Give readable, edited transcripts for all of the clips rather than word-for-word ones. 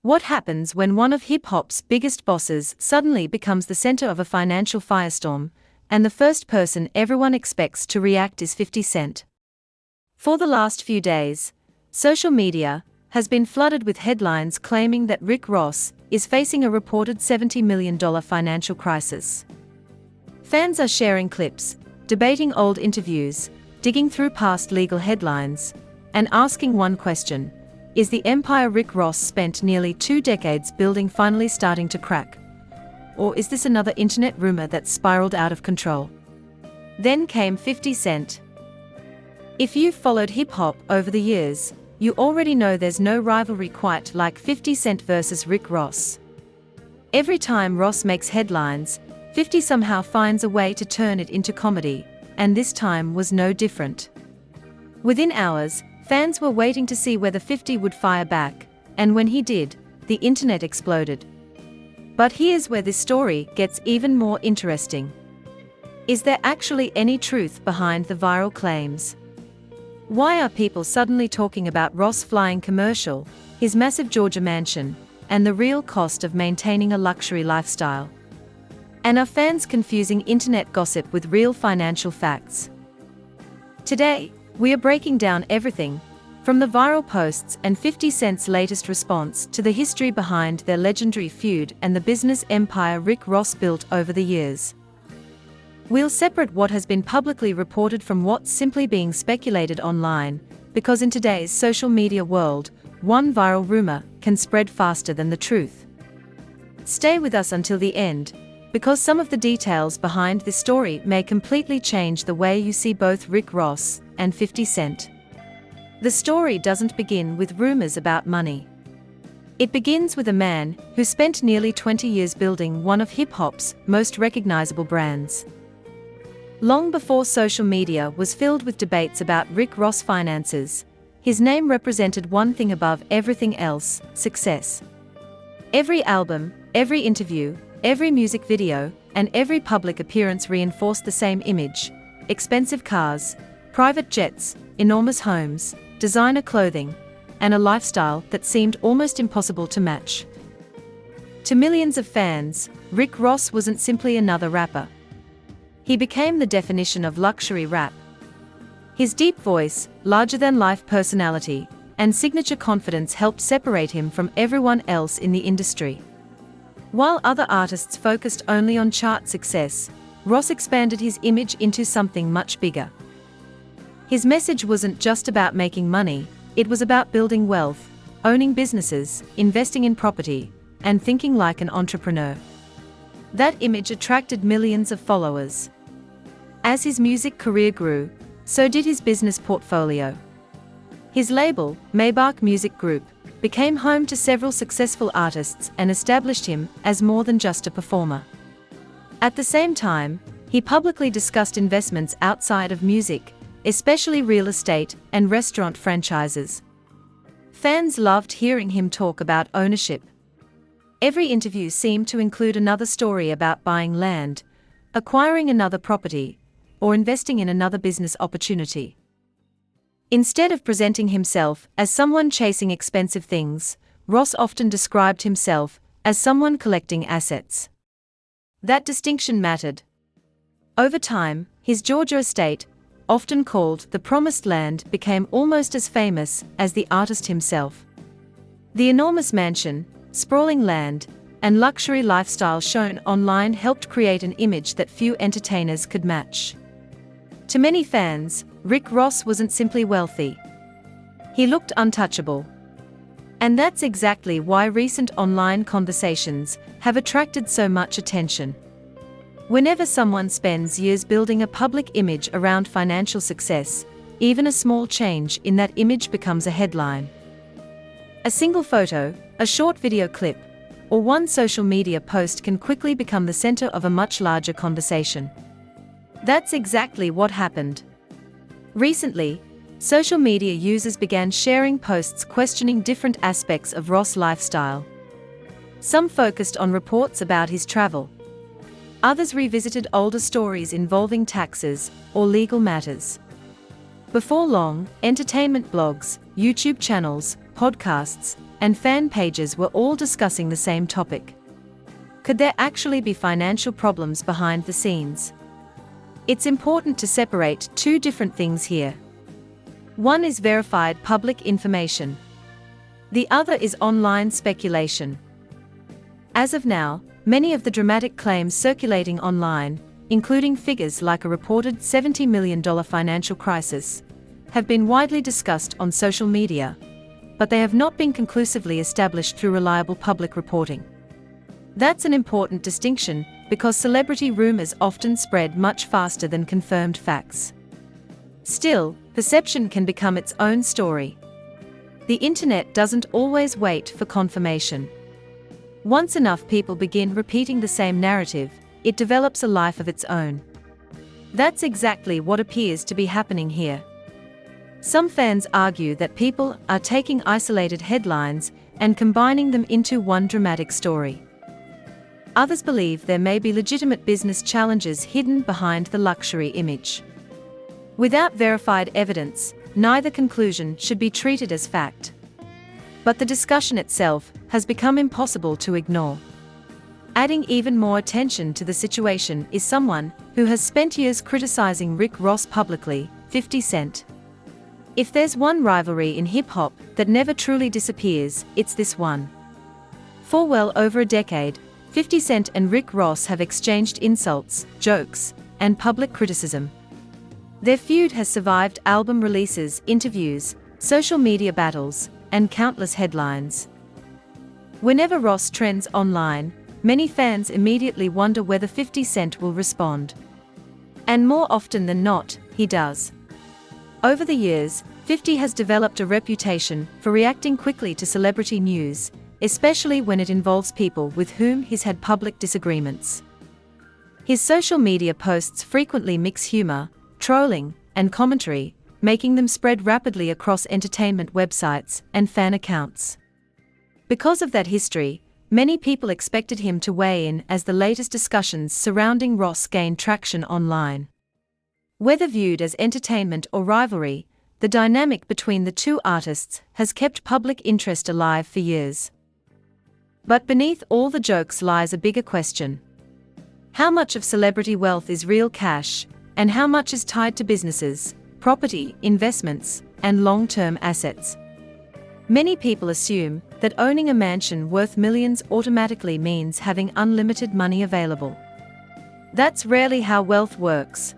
What happens when one of hip-hop's biggest bosses suddenly becomes the center of a financial firestorm, and the first person everyone expects to react is 50 Cent? For the last few days, social media has been flooded with headlines claiming that Rick Ross is facing a reported $70 million financial crisis. Fans are sharing clips, debating old interviews, digging through past legal headlines, and asking one question: is the empire Rick Ross spent nearly 2 decades building finally starting to crack? Or is this another internet rumor that spiraled out of control? Then came 50 Cent. If you've followed hip-hop over the years, you already know there's no rivalry quite like 50 Cent versus Rick Ross. Every time Ross makes headlines, 50 somehow finds a way to turn it into comedy, and this time was no different. Within hours, fans were waiting to see whether 50 would fire back, and when he did, the internet exploded. But here's where this story gets even more interesting. Is there actually any truth behind the viral claims? Why are people suddenly talking about Ross flying commercial, his massive Georgia mansion, and the real cost of maintaining a luxury lifestyle? And are fans confusing internet gossip with real financial facts? Today, we are breaking down everything, from the viral posts and 50 Cent's latest response to the history behind their legendary feud and the business empire Rick Ross built over the years. We'll separate what has been publicly reported from what's simply being speculated online, because in today's social media world, one viral rumor can spread faster than the truth. Stay with us until the end, because some of the details behind this story may completely change the way you see both Rick Ross and 50 Cent. The story doesn't begin with rumors about money. It begins with a man who spent nearly 20 years building one of hip-hop's most recognizable brands. Long before social media was filled with debates about Rick Ross' finances, his name represented one thing above everything else: success. Every album, every interview, every music video, and every public appearance reinforced the same image: expensive cars, private jets, enormous homes, designer clothing, and a lifestyle that seemed almost impossible to match. To millions of fans, Rick Ross wasn't simply another rapper. He became the definition of luxury rap. His deep voice, larger-than-life personality, and signature confidence helped separate him from everyone else in the industry. While other artists focused only on chart success, Ross expanded his image into something much bigger. His message wasn't just about making money, it was about building wealth, owning businesses, investing in property, and thinking like an entrepreneur. That image attracted millions of followers. As his music career grew, so did his business portfolio. His label, Maybach Music Group, became home to several successful artists and established him as more than just a performer. At the same time, he publicly discussed investments outside of music, especially real estate and restaurant franchises. Fans loved hearing him talk about ownership. Every interview seemed to include another story about buying land, acquiring another property, or investing in another business opportunity. Instead of presenting himself as someone chasing expensive things, Ross often described himself as someone collecting assets. That distinction mattered. Over time, his Georgia estate, often called the Promised Land, became almost as famous as the artist himself. The enormous mansion, sprawling land, and luxury lifestyle shown online helped create an image that few entertainers could match. To many fans, Rick Ross wasn't simply wealthy. He looked untouchable. And that's exactly why recent online conversations have attracted so much attention. Whenever someone spends years building a public image around financial success, even a small change in that image becomes a headline. A single photo, a short video clip, or one social media post can quickly become the center of a much larger conversation. That's exactly what happened. Recently, social media users began sharing posts questioning different aspects of Ross' lifestyle. Some focused on reports about his travel. Others revisited older stories involving taxes or legal matters. Before long, entertainment blogs, YouTube channels, podcasts, and fan pages were all discussing the same topic. Could there actually be financial problems behind the scenes? It's important to separate two different things here. One is verified public information. The other is online speculation. As of now, many of the dramatic claims circulating online, including figures like a reported $70 million financial crisis, have been widely discussed on social media, but they have not been conclusively established through reliable public reporting. That's an important distinction because celebrity rumors often spread much faster than confirmed facts. Still, perception can become its own story. The internet doesn't always wait for confirmation. Once enough people begin repeating the same narrative, it develops a life of its own. That's exactly what appears to be happening here. Some fans argue that people are taking isolated headlines and combining them into one dramatic story. Others believe there may be legitimate business challenges hidden behind the luxury image. Without verified evidence, neither conclusion should be treated as fact. But the discussion itself has become impossible to ignore. Adding even more attention to the situation is someone who has spent years criticizing Rick Ross publicly, 50 Cent. If there's one rivalry in hip-hop that never truly disappears, it's this one. For well over a decade, 50 Cent and Rick Ross have exchanged insults, jokes, and public criticism. Their feud has survived album releases, interviews, social media battles, and countless headlines. Whenever Ross trends online, many fans immediately wonder whether 50 Cent will respond. And more often than not, he does. Over the years, 50 has developed a reputation for reacting quickly to celebrity news, especially when it involves people with whom he's had public disagreements. His social media posts frequently mix humor, trolling, and commentary, making them spread rapidly across entertainment websites and fan accounts. Because of that history, many people expected him to weigh in as the latest discussions surrounding Ross gained traction online. Whether viewed as entertainment or rivalry, the dynamic between the two artists has kept public interest alive for years. But beneath all the jokes lies a bigger question. How much of celebrity wealth is real cash, and how much is tied to businesses, property, investments, and long-term assets? Many people assume that owning a mansion worth millions automatically means having unlimited money available. That's rarely how wealth works.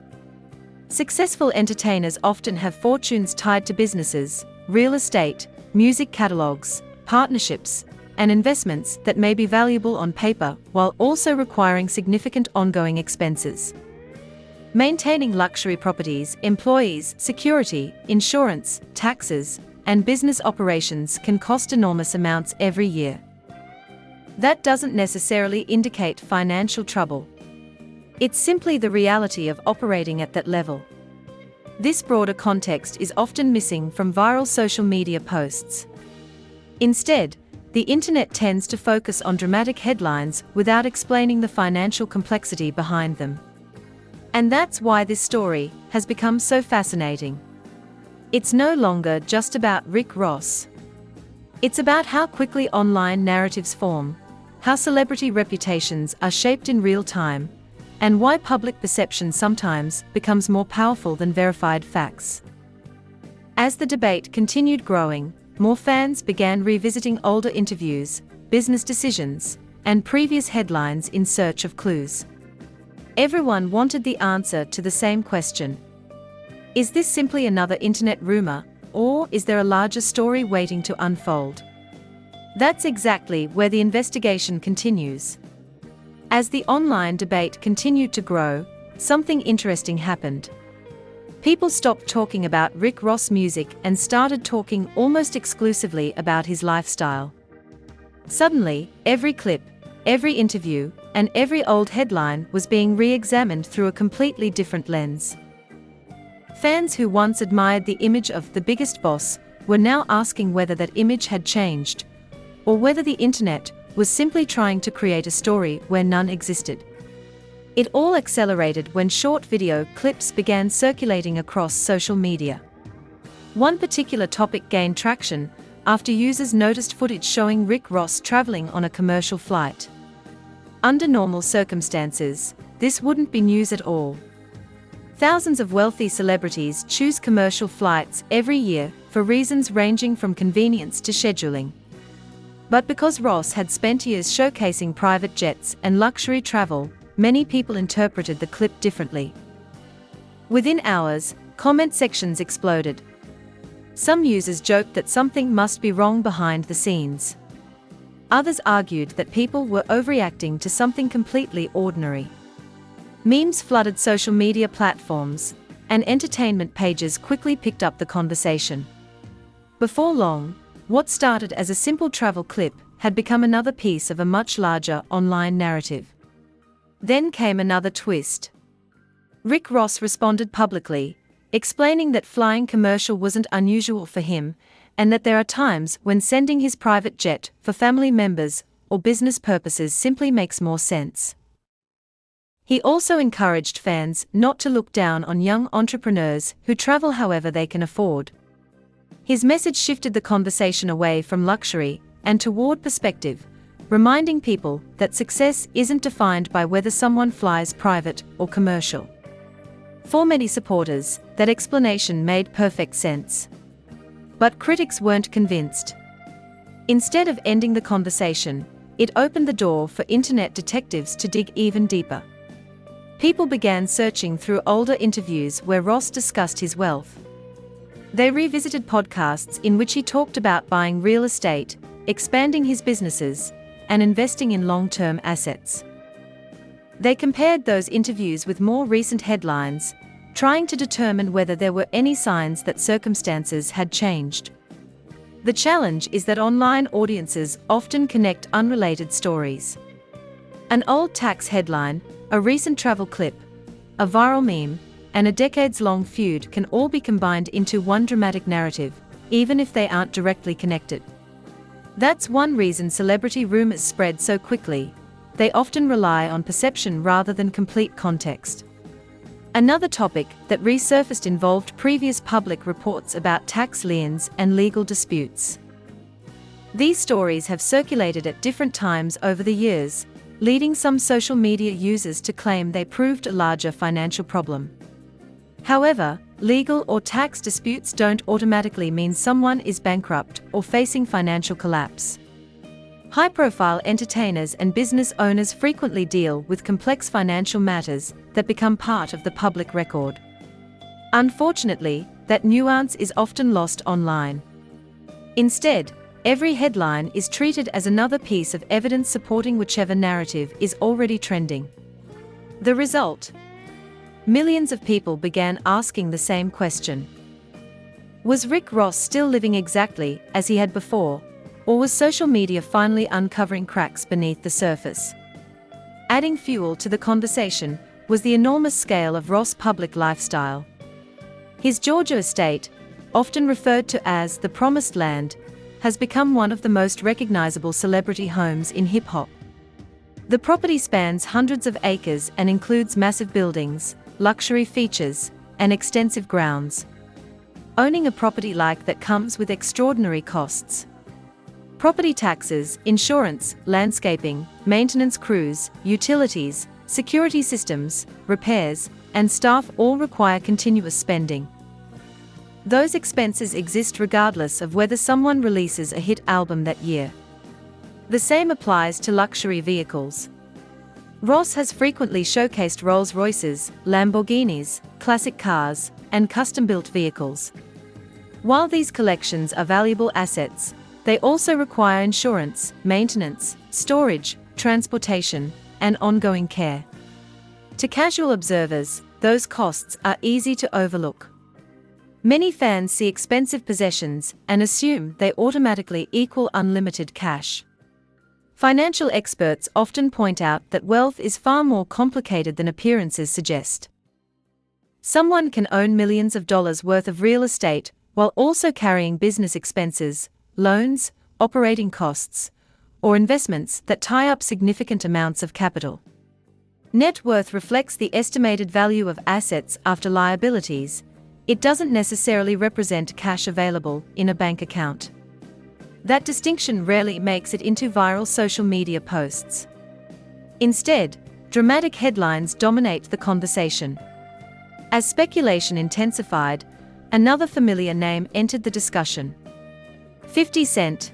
Successful entertainers often have fortunes tied to businesses, real estate, music catalogs, partnerships, and investments that may be valuable on paper while also requiring significant ongoing expenses. Maintaining luxury properties, employees, security, insurance, taxes, and business operations can cost enormous amounts every year. That doesn't necessarily indicate financial trouble. It's simply the reality of operating at that level. This broader context is often missing from viral social media posts. Instead, the internet tends to focus on dramatic headlines without explaining the financial complexity behind them. And that's why this story has become so fascinating. It's no longer just about Rick Ross. It's about how quickly online narratives form, how celebrity reputations are shaped in real time, and why public perception sometimes becomes more powerful than verified facts. As the debate continued growing, more fans began revisiting older interviews, business decisions, and previous headlines in search of clues. Everyone wanted the answer to the same question. Is this simply another internet rumor, or is there a larger story waiting to unfold? That's exactly where the investigation continues. As the online debate continued to grow, something interesting happened. People stopped talking about Rick Ross music and started talking almost exclusively about his lifestyle. Suddenly, every clip, every interview, and every old headline was being re-examined through a completely different lens. Fans who once admired the image of the biggest boss were now asking whether that image had changed, or whether the internet was simply trying to create a story where none existed. It all accelerated when short video clips began circulating across social media. One particular topic gained traction after users noticed footage showing Rick Ross traveling on a commercial flight. Under normal circumstances, this wouldn't be news at all. Thousands of wealthy celebrities choose commercial flights every year for reasons ranging from convenience to scheduling. But because Ross had spent years showcasing private jets and luxury travel, many people interpreted the clip differently. Within hours, comment sections exploded. Some users joked that something must be wrong behind the scenes. Others argued that people were overreacting to something completely ordinary. Memes flooded social media platforms, and entertainment pages quickly picked up the conversation. Before long, what started as a simple travel clip had become another piece of a much larger online narrative. Then came another twist. Rick Ross responded publicly, explaining that flying commercial wasn't unusual for him, and that there are times when sending his private jet for family members or business purposes simply makes more sense. He also encouraged fans not to look down on young entrepreneurs who travel however they can afford. His message shifted the conversation away from luxury and toward perspective, reminding people that success isn't defined by whether someone flies private or commercial. For many supporters, that explanation made perfect sense. But critics weren't convinced. Instead of ending the conversation, it opened the door for internet detectives to dig even deeper. People began searching through older interviews where Ross discussed his wealth. They revisited podcasts in which he talked about buying real estate, expanding his businesses, and investing in long-term assets. They compared those interviews with more recent headlines, trying to determine whether there were any signs that circumstances had changed. The challenge is that online audiences often connect unrelated stories. An old tax headline, a recent travel clip, a viral meme, and a decades-long feud can all be combined into one dramatic narrative, even if they aren't directly connected. That's one reason celebrity rumors spread so quickly. They often rely on perception rather than complete context. Another topic that resurfaced involved previous public reports about tax liens and legal disputes. These stories have circulated at different times over the years, leading some social media users to claim they proved a larger financial problem. However, legal or tax disputes don't automatically mean someone is bankrupt or facing financial collapse. High-profile entertainers and business owners frequently deal with complex financial matters that become part of the public record. Unfortunately, that nuance is often lost online. Instead, every headline is treated as another piece of evidence supporting whichever narrative is already trending. The result? Millions of people began asking the same question. Was Rick Ross still living exactly as he had before, or was social media finally uncovering cracks beneath the surface? Adding fuel to the conversation was the enormous scale of Ross' public lifestyle. His Georgia estate, often referred to as the Promised Land, has become one of the most recognizable celebrity homes in hip-hop. The property spans hundreds of acres and includes massive buildings, luxury features, and extensive grounds. Owning a property like that comes with extraordinary costs. Property taxes, insurance, landscaping, maintenance crews, utilities, security systems, repairs, and staff all require continuous spending. Those expenses exist regardless of whether someone releases a hit album that year. The same applies to luxury vehicles. Ross has frequently showcased Rolls-Royces, Lamborghinis, classic cars, and custom-built vehicles. While these collections are valuable assets, they also require insurance, maintenance, storage, transportation, and ongoing care. To casual observers, those costs are easy to overlook. Many fans see expensive possessions and assume they automatically equal unlimited cash. Financial experts often point out that wealth is far more complicated than appearances suggest. Someone can own millions of dollars worth of real estate while also carrying business expenses, loans, operating costs, or investments that tie up significant amounts of capital. Net worth reflects the estimated value of assets after liabilities. It doesn't necessarily represent cash available in a bank account. That distinction rarely makes it into viral social media posts. Instead, dramatic headlines dominate the conversation. As speculation intensified, another familiar name entered the discussion: 50 Cent.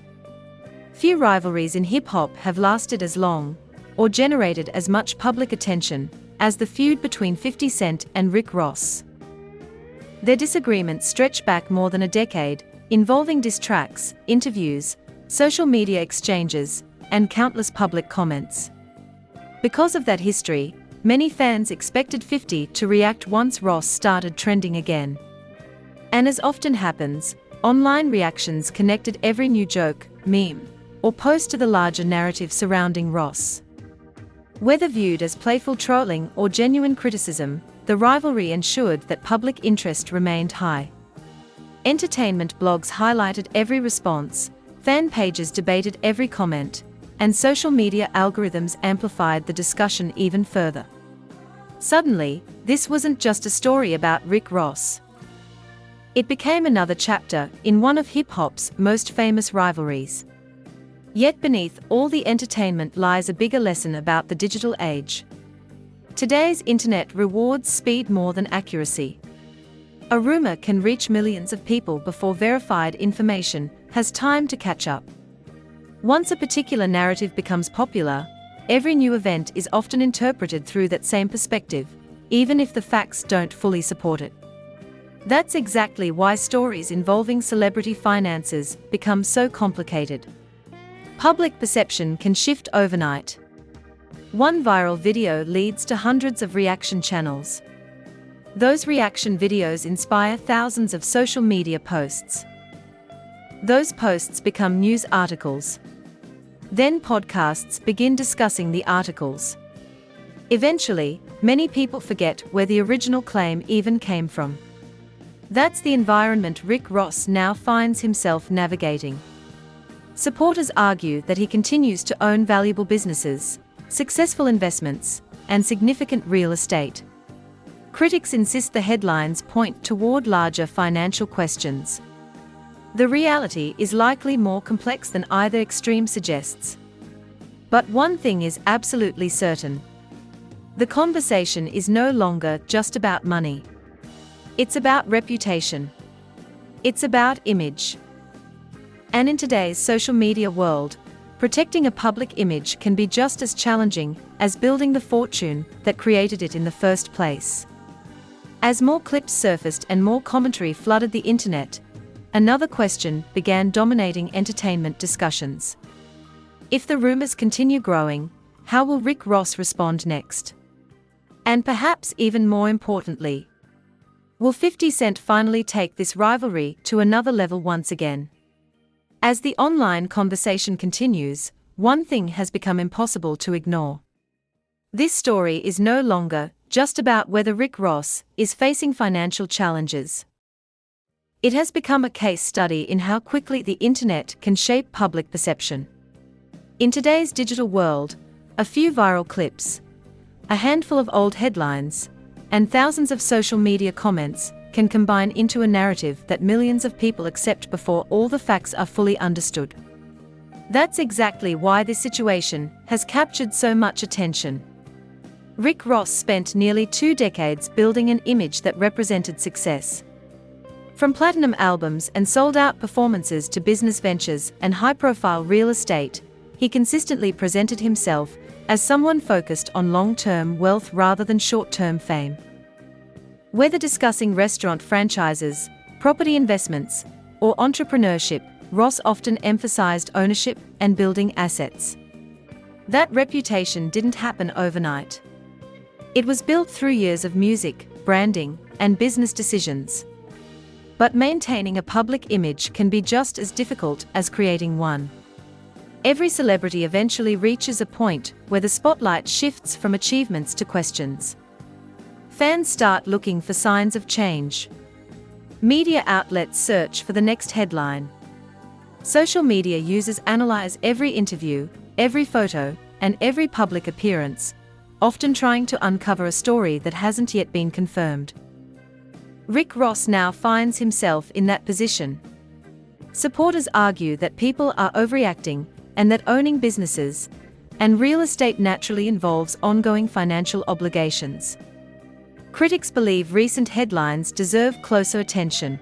Few rivalries in hip-hop have lasted as long, or generated as much public attention, as the feud between 50 Cent and Rick Ross. Their disagreements stretch back more than a decade, involving diss tracks, interviews, social media exchanges, and countless public comments. Because of that history, many fans expected 50 to react once Ross started trending again. And as often happens, online reactions connected every new joke, meme, or post to the larger narrative surrounding Ross. Whether viewed as playful trolling or genuine criticism, the rivalry ensured that public interest remained high. Entertainment blogs highlighted every response, fan pages debated every comment, and social media algorithms amplified the discussion even further. Suddenly, this wasn't just a story about Rick Ross. It became another chapter in one of hip-hop's most famous rivalries. Yet beneath all the entertainment lies a bigger lesson about the digital age. Today's internet rewards speed more than accuracy. A rumor can reach millions of people before verified information has time to catch up. Once a particular narrative becomes popular, every new event is often interpreted through that same perspective, even if the facts don't fully support it. That's exactly why stories involving celebrity finances become so complicated. Public perception can shift overnight. One viral video leads to hundreds of reaction channels. Those reaction videos inspire thousands of social media posts. Those posts become news articles. Then podcasts begin discussing the articles. Eventually, many people forget where the original claim even came from. That's the environment Rick Ross now finds himself navigating. Supporters argue that he continues to own valuable businesses, successful investments, and significant real estate. Critics insist the headlines point toward larger financial questions. The reality is likely more complex than either extreme suggests. But one thing is absolutely certain. The conversation is no longer just about money. It's about reputation. It's about image. And in today's social media world, protecting a public image can be just as challenging as building the fortune that created it in the first place. As more clips surfaced and more commentary flooded the internet, another question began dominating entertainment discussions. If the rumors continue growing, how will Rick Ross respond next? And perhaps even more importantly, will 50 Cent finally take this rivalry to another level once again? As the online conversation continues, one thing has become impossible to ignore. This story is no longer just about whether Rick Ross is facing financial challenges. It has become a case study in how quickly the internet can shape public perception. In today's digital world, a few viral clips, a handful of old headlines, and thousands of social media comments can combine into a narrative that millions of people accept before all the facts are fully understood. That's exactly why this situation has captured so much attention. Rick Ross spent nearly 2 decades building an image that represented success. From platinum albums and sold-out performances to business ventures and high-profile real estate, he consistently presented himself as someone focused on long-term wealth rather than short-term fame. Whether discussing restaurant franchises, property investments, or entrepreneurship, Ross often emphasized ownership and building assets. That reputation didn't happen overnight. It was built through years of music, branding, and business decisions. But maintaining a public image can be just as difficult as creating one. Every celebrity eventually reaches a point where the spotlight shifts from achievements to questions. Fans start looking for signs of change. Media outlets search for the next headline. Social media users analyze every interview, every photo, and every public appearance, often trying to uncover a story that hasn't yet been confirmed. Rick Ross now finds himself in that position. Supporters argue that people are overreacting and that owning businesses and real estate naturally involves ongoing financial obligations. Critics believe recent headlines deserve closer attention.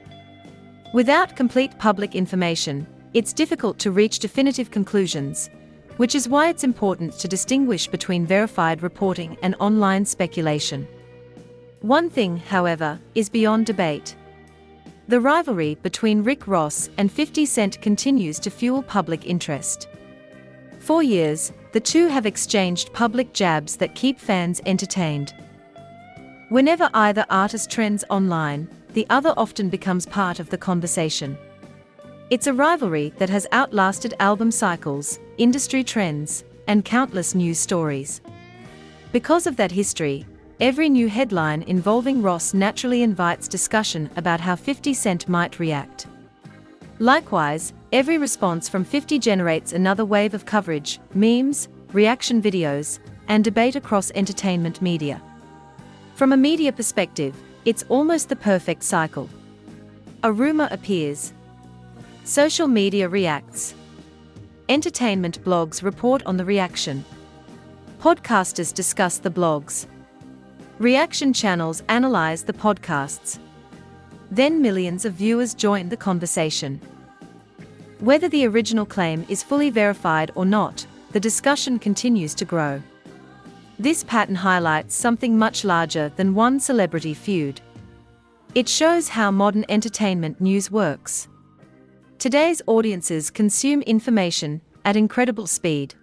Without complete public information, it's difficult to reach definitive conclusions, which is why it's important to distinguish between verified reporting and online speculation. One thing, however, is beyond debate. The rivalry between Rick Ross and 50 Cent continues to fuel public interest. For years, the two have exchanged public jabs that keep fans entertained. Whenever either artist trends online, the other often becomes part of the conversation. It's a rivalry that has outlasted album cycles, industry trends, and countless news stories. Because of that history, every new headline involving Ross naturally invites discussion about how 50 Cent might react. Likewise, every response from 50 generates another wave of coverage, memes, reaction videos, and debate across entertainment media. From a media perspective, it's almost the perfect cycle. A rumor appears. Social media reacts. Entertainment blogs report on the reaction. Podcasters discuss the blogs. Reaction channels analyze the podcasts. Then millions of viewers join the conversation. Whether the original claim is fully verified or not, the discussion continues to grow. This pattern highlights something much larger than one celebrity feud. It shows how modern entertainment news works. Today's audiences consume information at incredible speed.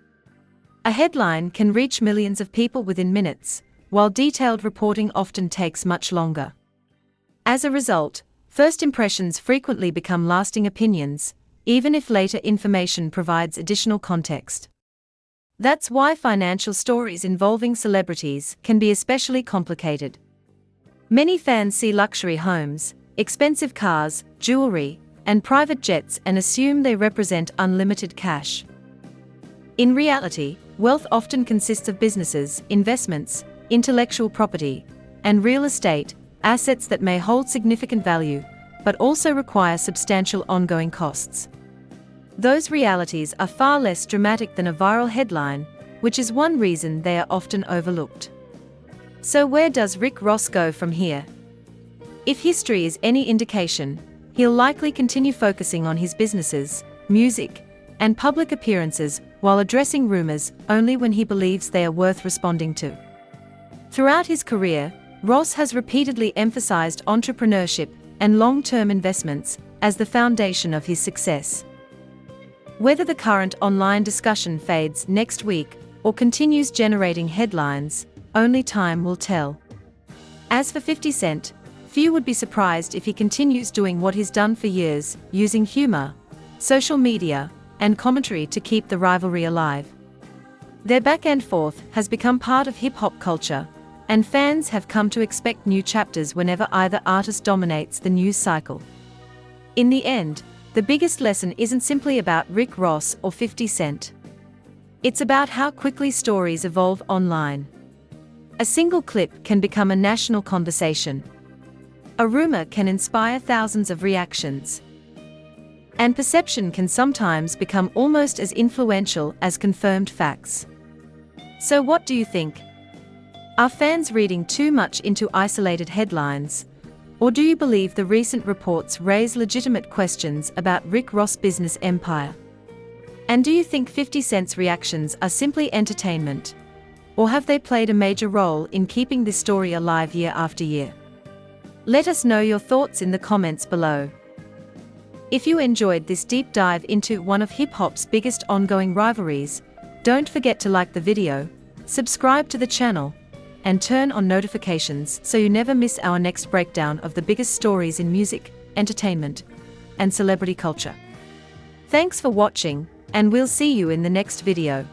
A headline can reach millions of people within minutes, while detailed reporting often takes much longer. As a result, first impressions frequently become lasting opinions, even if later information provides additional context. That's why financial stories involving celebrities can be especially complicated. Many fans see luxury homes, expensive cars, jewelry, and private jets and assume they represent unlimited cash. In reality, wealth often consists of businesses, investments, intellectual property, and real estate, assets that may hold significant value, but also require substantial ongoing costs. Those realities are far less dramatic than a viral headline, which is one reason they are often overlooked. So where does Rick Ross go from here? If history is any indication, he'll likely continue focusing on his businesses, music, and public appearances while addressing rumors only when he believes they are worth responding to. Throughout his career, Ross has repeatedly emphasized entrepreneurship and long-term investments as the foundation of his success. Whether the current online discussion fades next week or continues generating headlines, only time will tell. As for 50 Cent, few would be surprised if he continues doing what he's done for years, using humor, social media, and commentary to keep the rivalry alive. Their back and forth has become part of hip-hop culture, and fans have come to expect new chapters whenever either artist dominates the news cycle. In the end, the biggest lesson isn't simply about Rick Ross or 50 Cent. It's about how quickly stories evolve online. A single clip can become a national conversation. A rumor can inspire thousands of reactions. And perception can sometimes become almost as influential as confirmed facts. So what do you think? Are fans reading too much into isolated headlines? Or do you believe the recent reports raise legitimate questions about Rick Ross' business empire? And do you think 50 Cent's reactions are simply entertainment? Or have they played a major role in keeping this story alive year after year? Let us know your thoughts in the comments below. If you enjoyed this deep dive into one of hip-hop's biggest ongoing rivalries, don't forget to like the video, subscribe to the channel, and turn on notifications so you never miss our next breakdown of the biggest stories in music, entertainment, and celebrity culture. Thanks for watching, and we'll see you in the next video.